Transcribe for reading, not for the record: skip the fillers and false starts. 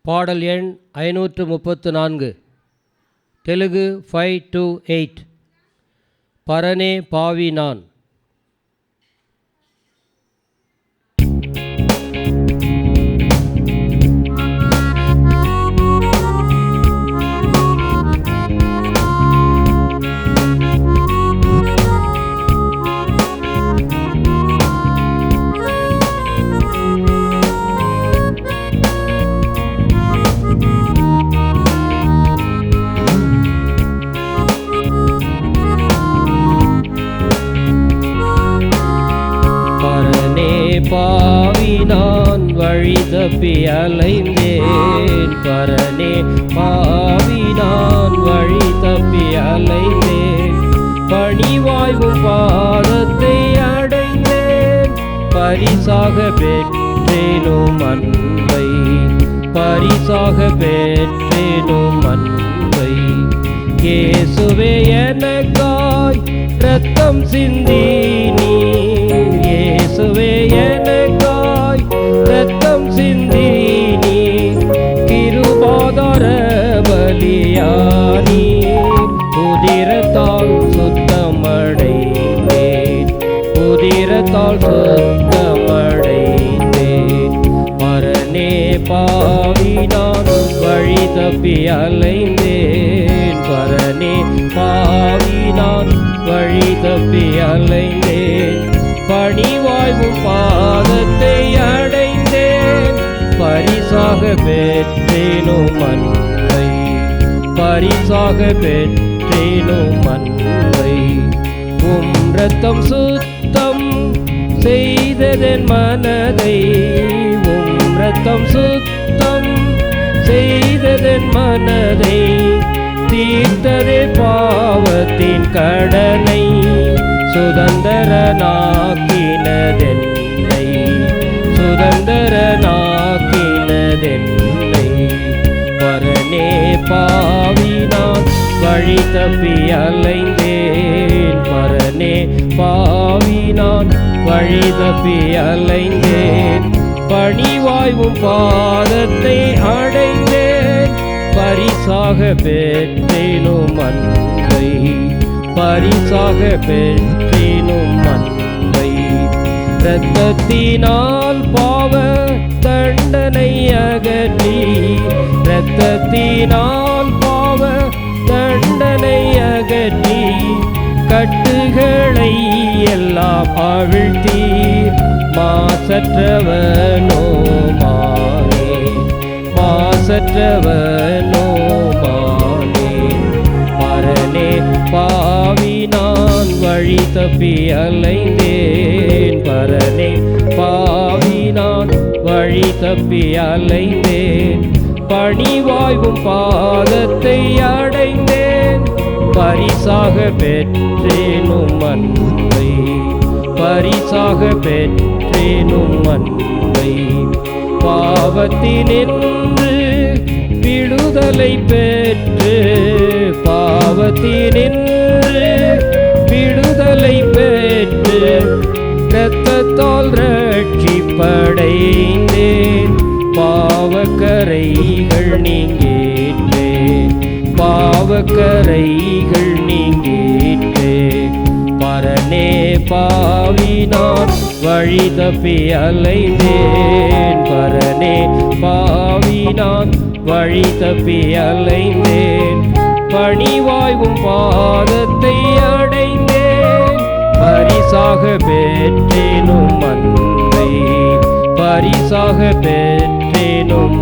பாடல் எண் 534, தெலுங்கு 528. பரனே பாவி நான். பாவி நான் வழி தப்பி அலைந்தேன். பரனே பாவி நான் வழி தப்பி அலைந்தேன். பணிவாய்வும் பாதத்தை அடைந்தேன். பரிசாக பெற்றேனும் அன்பை, பரிசாக பெற்றேனும் அன்பை. இயேசுவே எனக்காய் இரத்தம் சிந்தி நீர், இயேசுவே எனக்காய் இரத்தம் சிந்தி நீர். கிருபாதார பலியானீர். உதிரத்தால் சுத்தமடைந்தேன், உதிரத்தால் சுத்தமடைந்தேன். பரனே பாவி நான் வழி தப்பி அலைந்தேன். பரனே பாவி நான் வழி தப்பி அலைந்தேன். பணிவாய்வும் பாதத்தை அடைந்தேன். பரிசாக பெற்றேனும் அன்பை, பரிசாக பெற்றேனும் அன்பை. உம் இரத்தம் சுத்தம் செய்ததென் மனதை, உம் இரத்தம் சுத்தம் செய்ததென் மனதை. தீர்த்ததே பாவத்தின் கடனை, சுதந்திரனாக்கினதென்னை, சுதந்திரனாக்கினதென்னை. பரனே பாவி நான் வழி தப்பி அலைந்தேன். பரனே பாவி நான் வழி தப்பி அலைந்தேன். பணிவாய்வும் பாதத்தை அடைந்தேன். பரிசாக பெற்றேனும் அன்பை, பரிசாக பெற்றேனும் அன்பை. இரத்தத்தினால் பாவ தண்டனை அகற்றி, இரத்தத்தினால் பாவ தண்டனை அகற்றி. கட்டுகளை எல்லாம் அவிழ்த்தீர். மாசற்றவனோ மானே, மாசற்றவனோ மானே. பரனே பாவி நான் வழி தப்பி அலைந்தேன். பரனே பாவி நான் வழி தப்பி அலைந்தேன். பணிவாய்வும் பாதத்தை அடைந்தேன். பரிசாக பெற்றேனும் அன்பை, பரிசாக பெற்றேனும் அன்பை. பாவத்தினின்று விடுதலை பெற்று, பாவத்தினின்று விடுதலை பெற்று. இரத்தத்தால் ரட்சிப்படைந்தேன். பாவக்கரைகள் நீங்கிற்றே, பாவக்கரைகள் நீங்கிற்றே. பரனே பாவி நான் வழி தப்பி அலைந்தேன். பரனே பாவி நான் வழி தப்பி அலைந்தேன். பணிவாய்வும் பாதத்தை அடைந்தேன். பரிசாக பெற்றேனும் அன்பை, பரிசாக பெற்றேனும்